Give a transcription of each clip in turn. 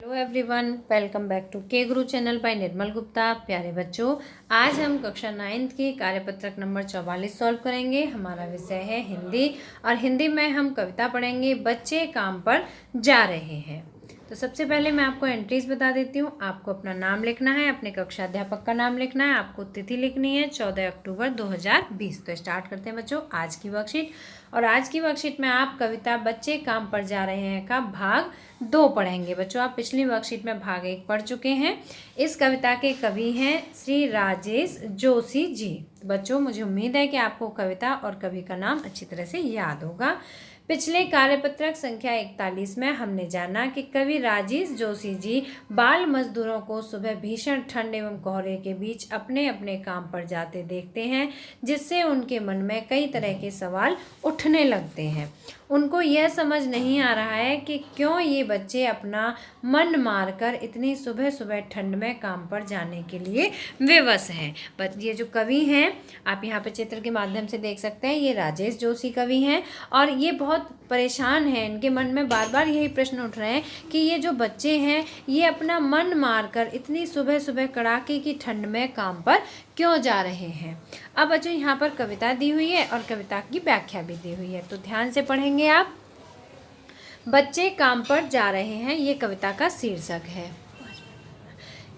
Hello everyone, welcome back to K Guru channel bye निर्मल गुप्ता। प्यारे बच्चों, आज हम कक्षा 9th की कार्यपत्रक नंबर 44 सॉल्व करेंगे। हमारा विषय है हिंदी और हिंदी में हम कविता पढ़ेंगे बच्चे काम पर जा रहे हैं। तो सबसे पहले मैं आपको एंट्रीज बता देती हूँ। आपको अपना नाम लिखना है, अपने कक्षा अध्यापक का नाम लिखना है, आपको तिथि लिखनी है 14 अक्टूबर 2020। तो स्टार्ट करते हैं बच्चों आज की वर्कशीट। और आज की वर्कशीट में आप कविता बच्चे काम पर जा रहे हैं का भाग 2 पढ़ेंगे। बच्चों, आप पिछली वर्कशीट में भाग 1 पढ़ चुके हैं। इस कविता के कवि हैं श्री राजेश जोशी जी। बच्चों, मुझे उम्मीद है कि आपको कविता और कवि का नाम अच्छी तरह से याद होगा। पिछले कार्यपत्रक संख्या 41 में हमने जाना कि कवि राजेश जोशी जी बाल मजदूरों को सुबह भीषण ठंड एवं कोहरे के बीच अपने अपने काम पर जाते देखते हैं, जिससे उनके मन में कई तरह के सवाल उठने लगते हैं। उनको यह समझ नहीं आ रहा है कि क्यों ये बच्चे अपना मन मारकर इतनी सुबह सुबह ठंड में काम पर जाने के लिए विवश हैं। बट ये जो कवि हैं, आप यहाँ पे चित्र के माध्यम से देख सकते हैं, ये राजेश जोशी कवि हैं और ये बहुत परेशान हैं। इनके मन में बार बार यही प्रश्न उठ रहे हैं कि ये जो बच्चे हैं ये अपना मन मारकर इतनी सुबह सुबह कड़ाके की ठंड में काम पर क्यों जा रहे हैं। अब बच्चों, यहाँ पर कविता दी हुई है और कविता की व्याख्या भी दी हुई है, तो ध्यान से पढ़ेंगे आप। बच्चे काम पर जा रहे हैं, ये कविता का शीर्षक है।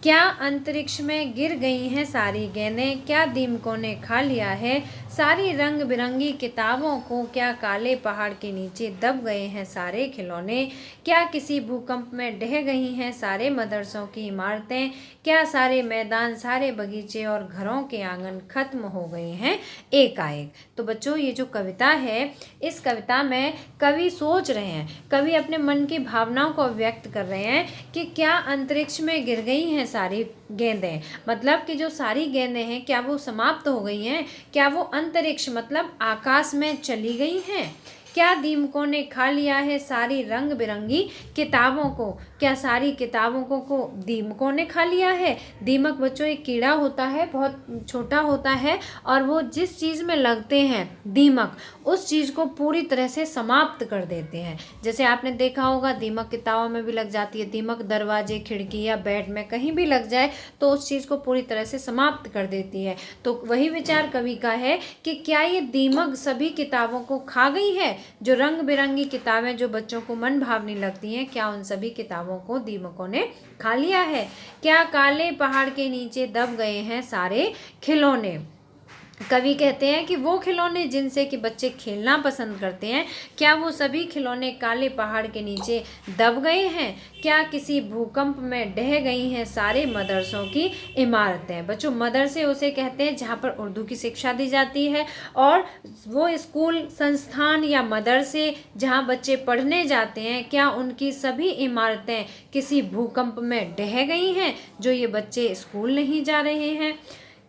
क्या अंतरिक्ष में गिर गई हैं सारी गेंदें, क्या दीमकों ने खा लिया है सारी रंग बिरंगी किताबों को, क्या काले पहाड़ के नीचे दब गए हैं सारे खिलौने, क्या किसी भूकंप में ढह गई हैं सारे मदरसों की इमारतें, क्या सारे मैदान सारे बगीचे और घरों के आंगन खत्म हो गए हैं एकाएक। तो बच्चों, ये जो कविता है, इस कविता में कवि सोच रहे हैं, कवि अपने मन की भावनाओं को व्यक्त कर रहे हैं कि क्या अंतरिक्ष में गिर गई हैं सारी गेंदें, मतलब कि जो सारी गेंदें हैं क्या वो समाप्त हो गई हैं, क्या वो अंतरिक्ष मतलब आकाश में चली गई हैं, क्या दीमकों ने खा लिया है सारी रंग बिरंगी किताबों को, क्या सारी किताबों को दीमकों ने खा लिया है। दीमक बच्चों एक कीड़ा होता है, बहुत छोटा होता है और वो जिस चीज़ में लगते हैं दीमक, उस चीज़ को पूरी तरह से समाप्त कर देते हैं। जैसे आपने देखा होगा दीमक किताबों में भी लग जाती है, दीमक दरवाजे खिड़की या बेड में कहीं भी लग जाए तो उस चीज़ को पूरी तरह से समाप्त कर देती है। तो वही विचार कवि का है कि क्या ये दीमक सभी किताबों को खा गई है। जो रंग बिरंगी किताबें जो बच्चों को मन भावनी लगती हैं, क्या उन सभी किताबों को दीमकों ने खा लिया है। क्या काले पहाड़ के नीचे दब गए हैं सारे खिलौने। कवि कहते हैं कि वो खिलौने जिनसे कि बच्चे खेलना पसंद करते हैं, क्या वो सभी खिलौने काले पहाड़ के नीचे दब गए हैं, क्या किसी भूकंप में ढह गई हैं सारे मदरसों की इमारतें। बच्चों, मदरसे उसे कहते हैं जहाँ पर उर्दू की शिक्षा दी जाती है, और वो स्कूल संस्थान या मदरसे जहाँ बच्चे पढ़ने जाते हैं, क्या उनकी सभी इमारतें किसी भूकंप में ढह गई हैं जो ये बच्चे स्कूल नहीं जा रहे हैं।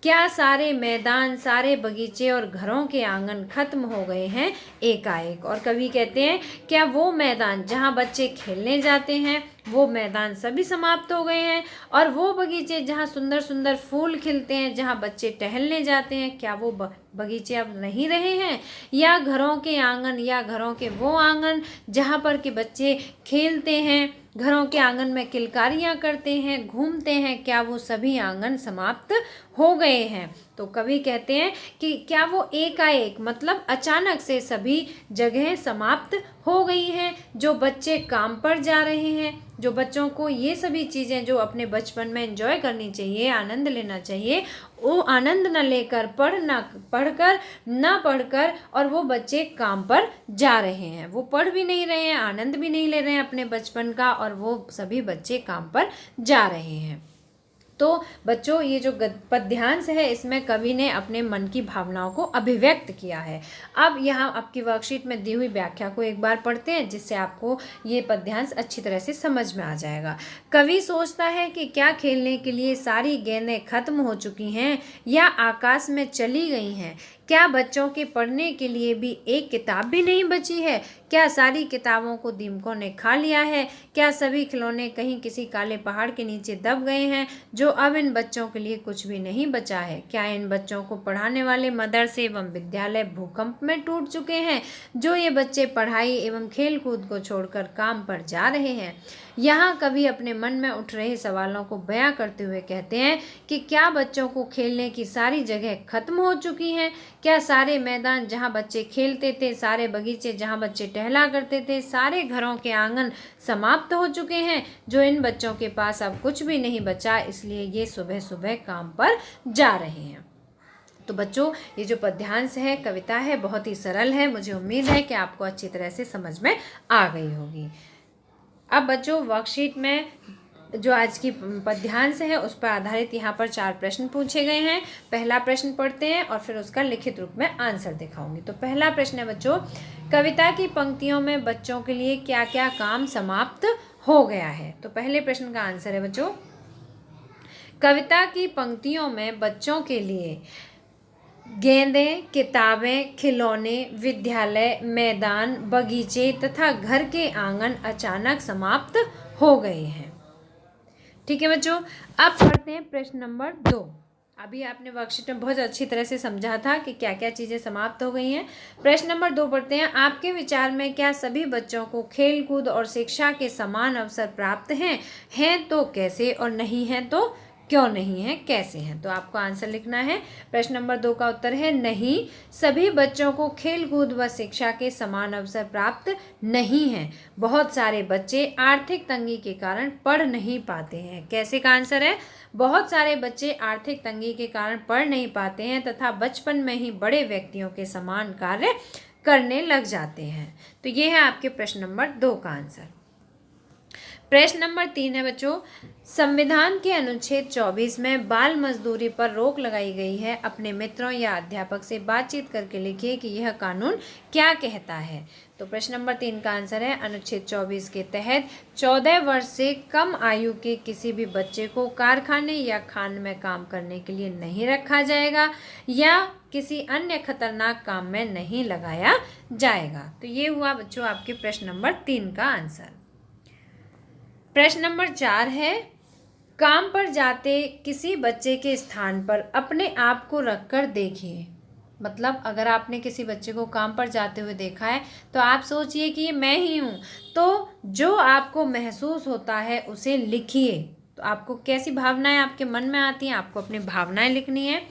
क्या सारे मैदान सारे बगीचे और घरों के आंगन खत्म हो गए हैं एकाएक। और कवि कहते हैं क्या वो मैदान जहाँ बच्चे खेलने जाते हैं वो मैदान सभी समाप्त हो गए हैं, और वो बगीचे जहाँ सुंदर सुंदर फूल खिलते हैं जहाँ बच्चे टहलने जाते हैं, क्या वो बगीचे अब नहीं रहे हैं। या घरों के आंगन या घरों के वो आंगन जहाँ पर कि बच्चे खेलते हैं, घरों के आंगन में किलकारियाँ करते हैं, घूमते हैं, क्या वो सभी आंगन समाप्त हो गए हैं। तो कवि कहते हैं कि क्या वो एकाएक मतलब अचानक से सभी जगह समाप्त हो गई हैं। जो बच्चे काम पर जा रहे हैं, जो बच्चों को ये सभी चीज़ें जो अपने बचपन में एंजॉय करनी चाहिए, आनंद लेना चाहिए, वो आनंद न लेकर पढ़कर और वो बच्चे काम पर जा रहे हैं। वो पढ़ भी नहीं रहे हैं, आनंद भी नहीं ले रहे हैं अपने बचपन का, और वो सभी बच्चे काम पर जा रहे हैं। तो बच्चों, ये जो पद्यांश है इसमें कवि ने अपने मन की भावनाओं को अभिव्यक्त किया है। अब यहाँ आपकी वर्कशीट में दी हुई व्याख्या को एक बार पढ़ते हैं, जिससे आपको ये पद्यांश अच्छी तरह से समझ में आ जाएगा। कवि सोचता है कि क्या खेलने के लिए सारी गेंदें खत्म हो चुकी हैं या आकाश में चली गई हैं। क्या बच्चों के पढ़ने के लिए भी एक किताब भी नहीं बची है। क्या सारी किताबों को दीमकों ने खा लिया है। क्या सभी खिलौने कहीं किसी काले पहाड़ के नीचे दब गए हैं जो अब इन बच्चों के लिए कुछ भी नहीं बचा है। क्या इन बच्चों को पढ़ाने वाले मदरसे एवं विद्यालय भूकंप में टूट चुके हैं जो ये बच्चे पढ़ाई एवं खेल कूद को छोड़कर काम पर जा रहे हैं। यहाँ कवि अपने मन में उठ रहे सवालों को बयां करते हुए कहते हैं कि क्या बच्चों को खेलने की सारी जगह खत्म हो चुकी हैं? क्या सारे मैदान जहाँ बच्चे खेलते थे, सारे बगीचे जहाँ बच्चे टहला करते थे, सारे घरों के आंगन समाप्त हो चुके हैं, जो इन बच्चों के पास अब कुछ भी नहीं बचा, इसलिए ये सुबह सुबह काम पर जा रहे हैं। तो बच्चों, ये जो पद्यांश है, कविता है, बहुत ही सरल है। मुझे उम्मीद है कि आपको अच्छी तरह से समझ में आ गई होगी। अब बच्चों, वर्कशीट में जो आज की पद्यांश है उस पर आधारित यहाँ पर 4 प्रश्न पूछे गए हैं। पहला प्रश्न पढ़ते हैं और फिर उसका लिखित रूप में आंसर दिखाऊंगी। तो पहला प्रश्न है बच्चों, कविता की पंक्तियों में बच्चों के लिए क्या क्या काम समाप्त हो गया है? तो पहले प्रश्न का आंसर है बच्चों, कविता की पंक्तियों में बच्चों के लिए गेंदें, किताबें, खिलौने, विद्यालय, मैदान, बगीचे तथा घर के आंगन अचानक समाप्त हो गए हैं। ठीक है बच्चों, अब पढ़ते हैं प्रश्न नंबर 2। अभी आपने वर्कशीट में बहुत अच्छी तरह से समझा था कि क्या क्या चीज़ें समाप्त हो गई हैं। प्रश्न नंबर 2 पढ़ते हैं, आपके विचार में क्या सभी बच्चों को खेल कूद और शिक्षा के समान अवसर प्राप्त हैं? हैं तो कैसे, और नहीं हैं तो क्यों नहीं है, कैसे हैं? तो आपको आंसर लिखना है। प्रश्न नंबर 2 का उत्तर है नहीं, सभी बच्चों को खेल कूद व शिक्षा के समान अवसर प्राप्त नहीं है। बहुत सारे बच्चे आर्थिक तंगी के कारण पढ़ नहीं पाते हैं। कैसे का आंसर है? बहुत सारे बच्चे आर्थिक तंगी के कारण पढ़ नहीं पाते हैं तथा बचपन में ही बड़े व्यक्तियों के समान कार्य करने लग जाते हैं। तो ये है आपके प्रश्न नंबर 2 का आंसर। प्रश्न नंबर 3 है बच्चों, संविधान के अनुच्छेद 24 में बाल मजदूरी पर रोक लगाई गई है। अपने मित्रों या अध्यापक से बातचीत करके लिखिए कि यह कानून क्या कहता है। तो प्रश्न नंबर 3 का आंसर है, अनुच्छेद 24 के तहत 14 वर्ष से कम आयु के किसी भी बच्चे को कारखाने या खान में काम करने के लिए नहीं रखा जाएगा या किसी अन्य खतरनाक काम में नहीं लगाया जाएगा। तो ये हुआ बच्चों आपके प्रश्न नंबर 3 का आंसर। प्रश्न नंबर 4 है, काम पर जाते किसी बच्चे के स्थान पर अपने आप को रखकर देखिए। मतलब अगर आपने किसी बच्चे को काम पर जाते हुए देखा है तो आप सोचिए कि ये मैं ही हूँ। तो जो आपको महसूस होता है उसे लिखिए। तो आपको कैसी भावनाएं आपके मन में आती हैं, आपको अपनी भावनाएं लिखनी है।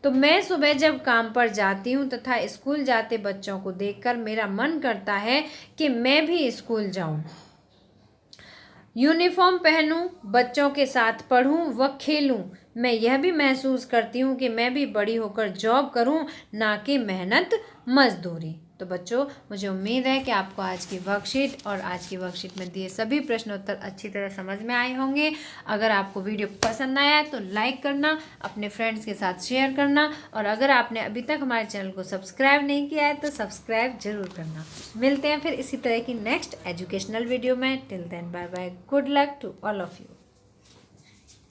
तो मैं सुबह जब काम पर जाती हूँ तथा स्कूल जाते बच्चों को देखकर मेरा मन करता है कि मैं भी स्कूल जाऊँ, यूनिफॉर्म पहनूं, बच्चों के साथ पढ़ूं व खेलूं। मैं यह भी महसूस करती हूं कि मैं भी बड़ी होकर जॉब करूं, ना कि मेहनत मजदूरी। तो बच्चों, मुझे उम्मीद है कि आपको आज की वर्कशीट और आज की वर्कशीट में दिए सभी प्रश्न उत्तर अच्छी तरह समझ में आए होंगे। अगर आपको वीडियो पसंद आया है तो लाइक करना, अपने फ्रेंड्स के साथ शेयर करना, और अगर आपने अभी तक हमारे चैनल को सब्सक्राइब नहीं किया है तो सब्सक्राइब जरूर करना। मिलते हैं फिर इसी तरह की नेक्स्ट एजुकेशनल वीडियो में। Till then bye bye, good luck to all of you.